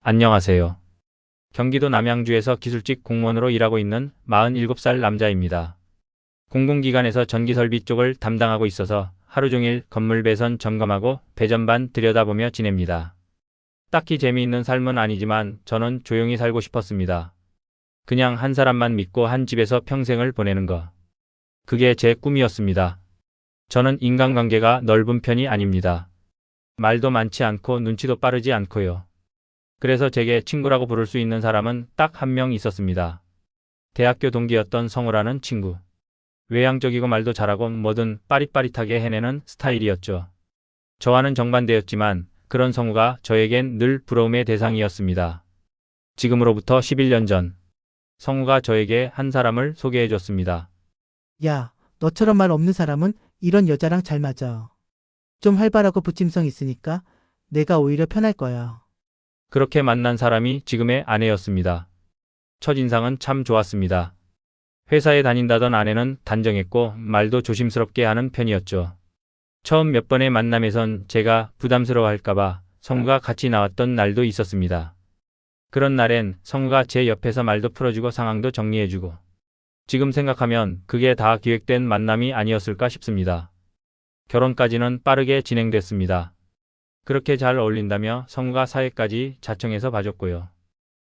안녕하세요. 경기도 남양주에서 기술직 공무원으로 일하고 있는 47살 남자입니다. 공공기관에서 전기설비 쪽을 담당하고 있어서 하루 종일 건물 배선 점검하고 배전반 들여다보며 지냅니다. 딱히 재미있는 삶은 아니지만 저는 조용히 살고 싶었습니다. 그냥 한 사람만 믿고 한 집에서 평생을 보내는 거. 그게 제 꿈이었습니다. 저는 인간관계가 넓은 편이 아닙니다. 말도 많지 않고 눈치도 빠르지 않고요. 그래서 제게 친구라고 부를 수 있는 사람은 딱 한 명 있었습니다. 대학교 동기였던 성우라는 친구. 외향적이고 말도 잘하고 뭐든 빠릿빠릿하게 해내는 스타일이었죠. 저와는 정반대였지만 그런 성우가 저에겐 늘 부러움의 대상이었습니다. 지금으로부터 11년 전, 성우가 저에게 한 사람을 소개해줬습니다. 야, 너처럼 말 없는 사람은 이런 여자랑 잘 맞아. 좀 활발하고 부침성 있으니까 내가 오히려 편할 거야. 그렇게 만난 사람이 지금의 아내였습니다. 첫인상은 참 좋았습니다. 회사에 다닌다던 아내는 단정했고 말도 조심스럽게 하는 편이었죠. 처음 몇 번의 만남에선 제가 부담스러워할까봐 성우가 같이 나왔던 날도 있었습니다. 그런 날엔 성우가 제 옆에서 말도 풀어주고 상황도 정리해주고, 지금 생각하면 그게 다 기획된 만남이 아니었을까 싶습니다. 결혼까지는 빠르게 진행됐습니다. 그렇게 잘 어울린다며 성우가 사회까지 자청해서 봐줬고요.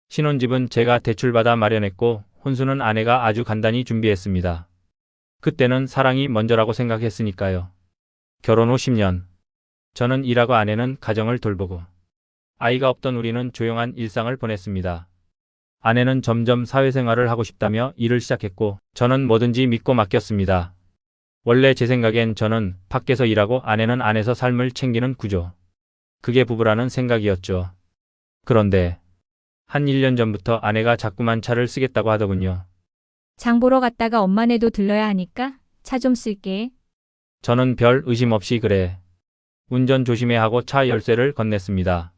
신혼집은 제가 대출받아 마련했고 혼수는 아내가 아주 간단히 준비했습니다. 그때는 사랑이 먼저라고 생각했으니까요. 결혼 후 10년. 저는 일하고 아내는 가정을 돌보고, 아이가 없던 우리는 조용한 일상을 보냈습니다. 아내는 점점 사회생활을 하고 싶다며 일을 시작했고 저는 뭐든지 믿고 맡겼습니다. 원래 제 생각엔 저는 밖에서 일하고 아내는 안에서 삶을 챙기는 구조. 그게 부부라는 생각이었죠. 그런데 한 1년 전부터 아내가 자꾸만 차를 쓰겠다고 하더군요. 장 보러 갔다가 엄마네도 들러야 하니까 차 좀 쓸게. 저는 별 의심 없이 그래. 운전 조심해 하고 차 열쇠를 건넸습니다.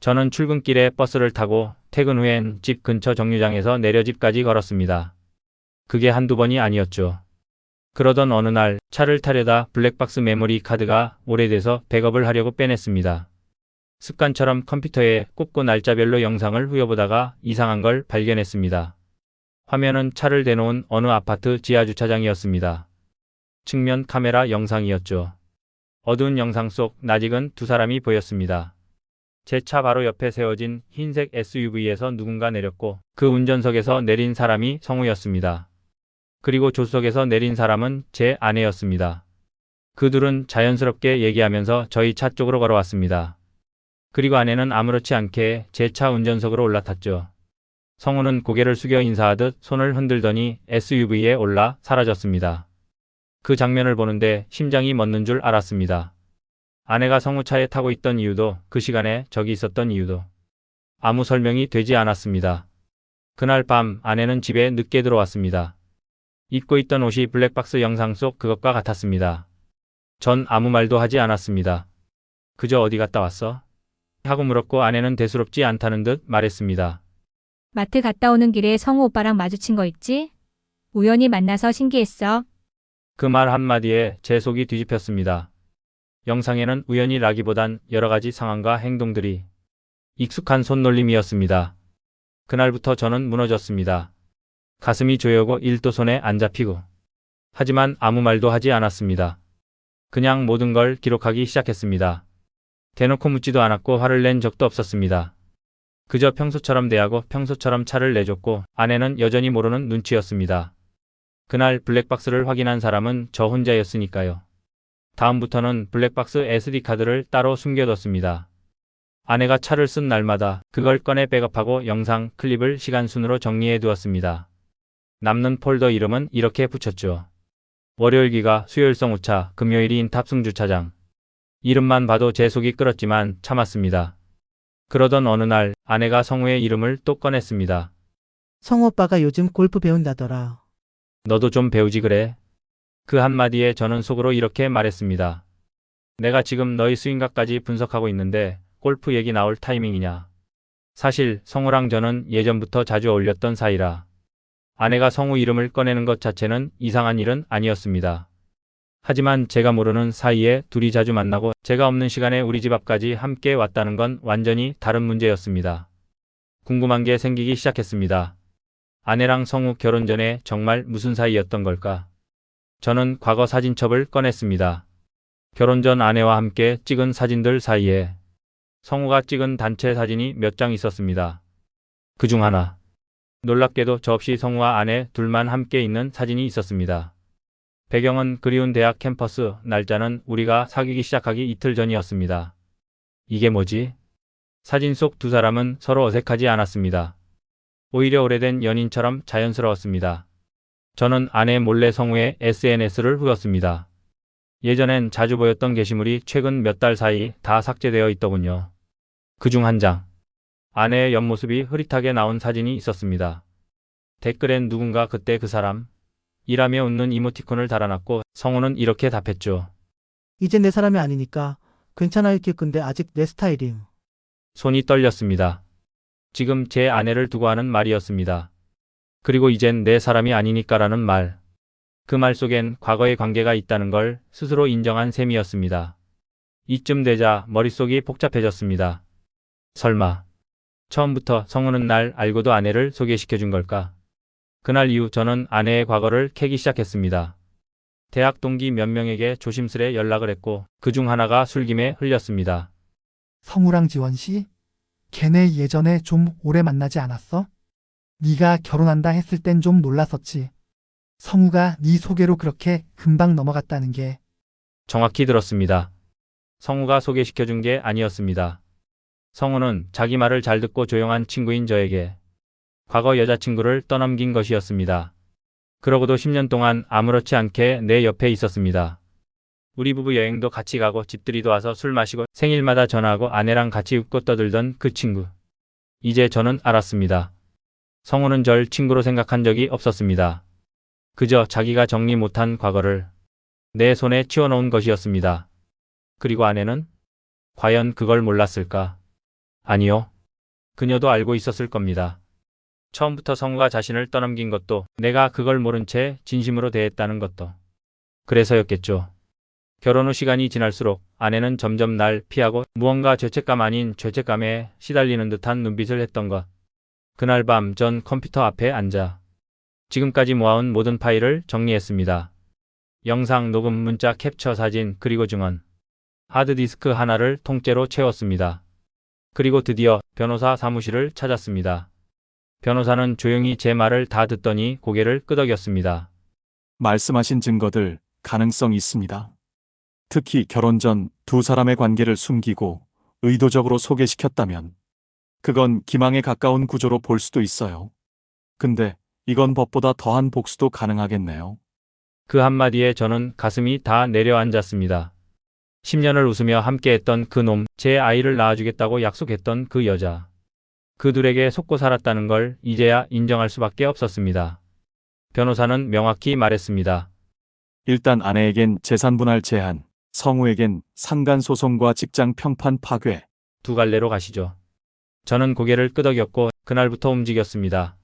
저는 출근길에 버스를 타고 퇴근 후엔 집 근처 정류장에서 내려 집까지 걸었습니다. 그게 한두 번이 아니었죠. 그러던 어느 날 차를 타려다 블랙박스 메모리 카드가 오래돼서 백업을 하려고 빼냈습니다. 습관처럼 컴퓨터에 꼽고 날짜별로 영상을 후려보다가 이상한 걸 발견했습니다. 화면은 차를 대놓은 어느 아파트 지하주차장이었습니다. 측면 카메라 영상이었죠. 어두운 영상 속 낯익은 두 사람이 보였습니다. 제 차 바로 옆에 세워진 흰색 SUV에서 누군가 내렸고 그 운전석에서 내린 사람이 성우였습니다. 그리고 조수석에서 내린 사람은 제 아내였습니다. 그 둘은 자연스럽게 얘기하면서 저희 차 쪽으로 걸어왔습니다. 그리고 아내는 아무렇지 않게 제 차 운전석으로 올라탔죠. 성우는 고개를 숙여 인사하듯 손을 흔들더니 SUV에 올라 사라졌습니다. 그 장면을 보는데 심장이 멎는 줄 알았습니다. 아내가 성우차에 타고 있던 이유도 그 시간에 저기 있었던 이유도 아무 설명이 되지 않았습니다. 그날 밤 아내는 집에 늦게 들어왔습니다. 입고 있던 옷이 블랙박스 영상 속 그것과 같았습니다. 전 아무 말도 하지 않았습니다. 그저 어디 갔다 왔어? 하고 물었고 아내는 대수롭지 않다는 듯 말했습니다. 마트 갔다 오는 길에 성우 오빠랑 마주친 거 있지? 우연히 만나서 신기했어. 그 말 한마디에 제 속이 뒤집혔습니다. 영상에는 우연이라기보단 여러 가지 상황과 행동들이 익숙한 손놀림이었습니다. 그날부터 저는 무너졌습니다. 가슴이 조여오고 일도 손에 안 잡히고. 하지만 아무 말도 하지 않았습니다. 그냥 모든 걸 기록하기 시작했습니다. 대놓고 묻지도 않았고 화를 낸 적도 없었습니다. 그저 평소처럼 대하고 평소처럼 차를 내줬고 아내는 여전히 모르는 눈치였습니다. 그날 블랙박스를 확인한 사람은 저 혼자였으니까요. 다음부터는 블랙박스 SD카드를 따로 숨겨뒀습니다. 아내가 차를 쓴 날마다 그걸 꺼내 백업하고 영상, 클립을 시간순으로 정리해 두었습니다. 남는 폴더 이름은 이렇게 붙였죠. 월요일 기가 수요일 성우차, 금요일인 탑승주차장. 이름만 봐도 제 속이 끓었지만 참았습니다. 그러던 어느 날 아내가 성우의 이름을 또 꺼냈습니다. 성우 오빠가 요즘 골프 배운다더라. 너도 좀 배우지 그래? 그 한마디에 저는 속으로 이렇게 말했습니다. 내가 지금 너희 스윙각까지 분석하고 있는데 골프 얘기 나올 타이밍이냐. 사실 성우랑 저는 예전부터 자주 어울렸던 사이라 아내가 성우 이름을 꺼내는 것 자체는 이상한 일은 아니었습니다. 하지만 제가 모르는 사이에 둘이 자주 만나고 제가 없는 시간에 우리 집 앞까지 함께 왔다는 건 완전히 다른 문제였습니다. 궁금한 게 생기기 시작했습니다. 아내랑 성우 결혼 전에 정말 무슨 사이였던 걸까? 저는 과거 사진첩을 꺼냈습니다. 결혼 전 아내와 함께 찍은 사진들 사이에 성우가 찍은 단체 사진이 몇 장 있었습니다. 그중 하나. 놀랍게도 저 없이 성우와 아내 둘만 함께 있는 사진이 있었습니다. 배경은 그리운 대학 캠퍼스, 날짜는 우리가 사귀기 시작하기 이틀 전이었습니다. 이게 뭐지? 사진 속 두 사람은 서로 어색하지 않았습니다. 오히려 오래된 연인처럼 자연스러웠습니다. 저는 아내 몰래 성우의 SNS를 후렸습니다. 예전엔 자주 보였던 게시물이 최근 몇 달 사이 다 삭제되어 있더군요. 그중 한 장. 아내의 옆모습이 흐릿하게 나온 사진이 있었습니다. 댓글엔 누군가 그때 그 사람? 이라며 웃는 이모티콘을 달아놨고 성우는 이렇게 답했죠. 이제 내 사람이 아니니까 괜찮아 읽힐 건데 아직 내 스타일임. 손이 떨렸습니다. 지금 제 아내를 두고 하는 말이었습니다. 그리고 이젠 내 사람이 아니니까라는 말. 그 말 속엔 과거의 관계가 있다는 걸 스스로 인정한 셈이었습니다. 이쯤 되자 머릿속이 복잡해졌습니다. 설마 처음부터 성우는 날 알고도 아내를 소개시켜 준 걸까? 그날 이후 저는 아내의 과거를 캐기 시작했습니다. 대학 동기 몇 명에게 조심스레 연락을 했고 그중 하나가 술김에 흘렸습니다. 성우랑 지원 씨? 걔네 예전에 좀 오래 만나지 않았어? 네가 결혼한다 했을 땐 좀 놀랐었지. 성우가 네 소개로 그렇게 금방 넘어갔다는 게. 정확히 들었습니다. 성우가 소개시켜준 게 아니었습니다. 성우는 자기 말을 잘 듣고 조용한 친구인 저에게 과거 여자친구를 떠넘긴 것이었습니다. 그러고도 10년 동안 아무렇지 않게 내 옆에 있었습니다. 우리 부부 여행도 같이 가고 집들이도 와서 술 마시고 생일마다 전화하고 아내랑 같이 웃고 떠들던 그 친구. 이제 저는 알았습니다. 성우는 절 친구로 생각한 적이 없었습니다. 그저 자기가 정리 못한 과거를 내 손에 치워놓은 것이었습니다. 그리고 아내는? 과연 그걸 몰랐을까? 아니요. 그녀도 알고 있었을 겁니다. 처음부터 성우가 자신을 떠넘긴 것도 내가 그걸 모른 채 진심으로 대했다는 것도 그래서였겠죠. 결혼 후 시간이 지날수록 아내는 점점 날 피하고 무언가 죄책감 아닌 죄책감에 시달리는 듯한 눈빛을 했던 것. 그날 밤 전 컴퓨터 앞에 앉아 지금까지 모아온 모든 파일을 정리했습니다. 영상, 녹음, 문자, 캡처, 사진, 그리고 증언. 하드디스크 하나를 통째로 채웠습니다. 그리고 드디어 변호사 사무실을 찾았습니다. 변호사는 조용히 제 말을 다 듣더니 고개를 끄덕였습니다. 말씀하신 증거들 가능성 있습니다. 특히 결혼 전 두 사람의 관계를 숨기고 의도적으로 소개시켰다면 그건 기망에 가까운 구조로 볼 수도 있어요. 근데 이건 법보다 더한 복수도 가능하겠네요. 그 한마디에 저는 가슴이 다 내려앉았습니다. 10년을 웃으며 함께했던 그 놈, 제 아이를 낳아주겠다고 약속했던 그 여자. 그 둘에게 속고 살았다는 걸 이제야 인정할 수밖에 없었습니다. 변호사는 명확히 말했습니다. 일단 아내에겐 재산 분할 제한, 성우에겐 상간 소송과 직장 평판 파괴. 두 갈래로 가시죠. 저는 고개를 끄덕였고 그날부터 움직였습니다.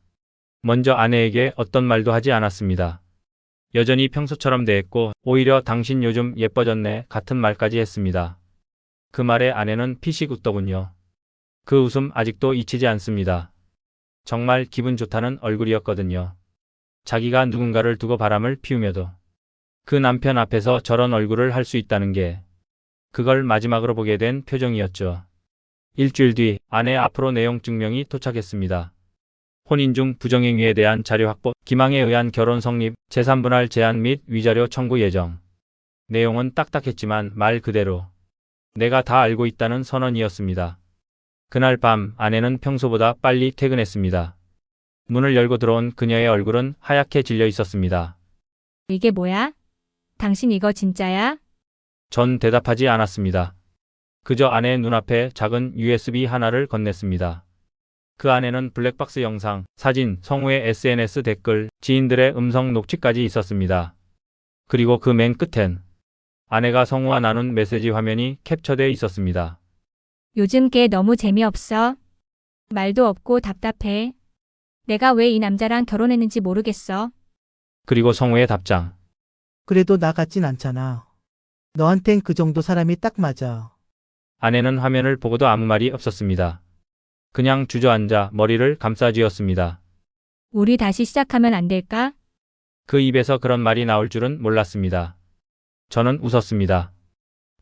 먼저 아내에게 어떤 말도 하지 않았습니다. 여전히 평소처럼 대했고 오히려 당신 요즘 예뻐졌네 같은 말까지 했습니다. 그 말에 아내는 피식 웃더군요. 그 웃음 아직도 잊히지 않습니다. 정말 기분 좋다는 얼굴이었거든요. 자기가 누군가를 두고 바람을 피우며도 그 남편 앞에서 저런 얼굴을 할 수 있다는 게 그걸 마지막으로 보게 된 표정이었죠. 일주일 뒤 아내 앞으로 내용 증명이 도착했습니다. 혼인 중 부정행위에 대한 자료 확보, 기망에 의한 결혼 성립, 재산 분할 제한 및 위자료 청구 예정. 내용은 딱딱했지만 말 그대로 내가 다 알고 있다는 선언이었습니다. 그날 밤 아내는 평소보다 빨리 퇴근했습니다. 문을 열고 들어온 그녀의 얼굴은 하얗게 질려 있었습니다. 이게 뭐야? 당신 이거 진짜야? 전 대답하지 않았습니다. 그저 아내의 눈앞에 작은 USB 하나를 건넸습니다. 그 안에는 블랙박스 영상, 사진, 성우의 SNS 댓글, 지인들의 음성 녹취까지 있었습니다. 그리고 그 맨 끝엔 아내가 성우와 나눈 메시지 화면이 캡처되어 있었습니다. 요즘 걔 너무 재미없어. 말도 없고 답답해. 내가 왜 이 남자랑 결혼했는지 모르겠어. 그리고 성우의 답장. 그래도 나 같진 않잖아. 너한텐 그 정도 사람이 딱 맞아. 아내는 화면을 보고도 아무 말이 없었습니다. 그냥 주저앉아 머리를 감싸쥐었습니다. 우리 다시 시작하면 안 될까? 그 입에서 그런 말이 나올 줄은 몰랐습니다. 저는 웃었습니다.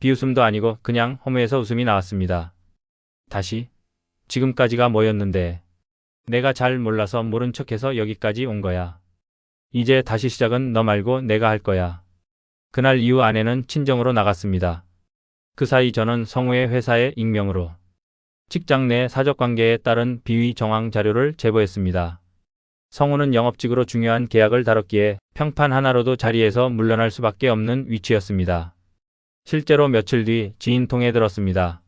비웃음도 아니고 그냥 허무해서 웃음이 나왔습니다. 다시? 지금까지가 뭐였는데? 내가 잘 몰라서 모른 척해서 여기까지 온 거야. 이제 다시 시작은 너 말고 내가 할 거야. 그날 이후 아내는 친정으로 나갔습니다. 그 사이 저는 성우의 회사에 익명으로 직장 내 사적관계에 따른 비위 정황 자료를 제보했습니다. 성우는 영업직으로 중요한 계약을 다뤘기에 평판 하나로도 자리에서 물러날 수밖에 없는 위치였습니다. 실제로 며칠 뒤 지인 통해 들었습니다.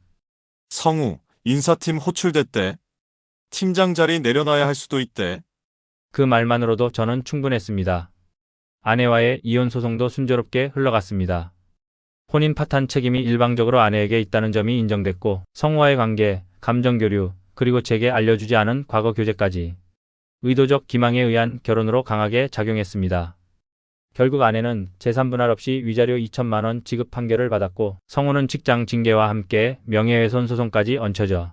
성우, 인사팀 호출됐대. 팀장 자리 내려놔야 할 수도 있대. 그 말만으로도 저는 충분했습니다. 아내와의 이혼 소송도 순조롭게 흘러갔습니다. 혼인 파탄 책임이 일방적으로 아내에게 있다는 점이 인정됐고 성우와의 관계, 감정 교류, 그리고 제게 알려주지 않은 과거 교제까지 의도적 기망에 의한 결혼으로 강하게 작용했습니다. 결국 아내는 재산 분할 없이 위자료 2천만 원 지급 판결을 받았고 성우는 직장 징계와 함께 명예훼손 소송까지 얹혀져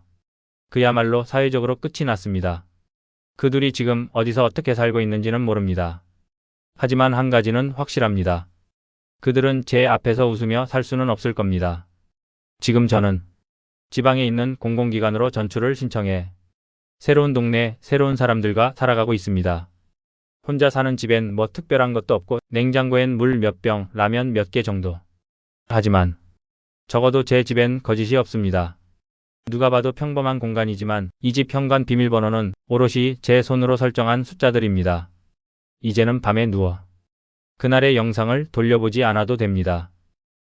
그야말로 사회적으로 끝이 났습니다. 그 둘이 지금 어디서 어떻게 살고 있는지는 모릅니다. 하지만 한 가지는 확실합니다. 그들은 제 앞에서 웃으며 살 수는 없을 겁니다. 지금 저는 지방에 있는 공공기관으로 전출을 신청해 새로운 동네, 새로운 사람들과 살아가고 있습니다. 혼자 사는 집엔 뭐 특별한 것도 없고 냉장고엔 물 몇 병, 라면 몇 개 정도. 하지만 적어도 제 집엔 거짓이 없습니다. 누가 봐도 평범한 공간이지만 이 집 현관 비밀번호는 오롯이 제 손으로 설정한 숫자들입니다. 이제는 밤에 누워 그날의 영상을 돌려보지 않아도 됩니다.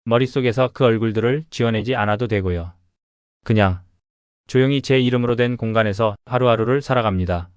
머릿속에서 그 얼굴들을 지워내지 않아도 되고요. 그냥 조용히 제 이름으로 된 공간에서 하루하루를 살아갑니다.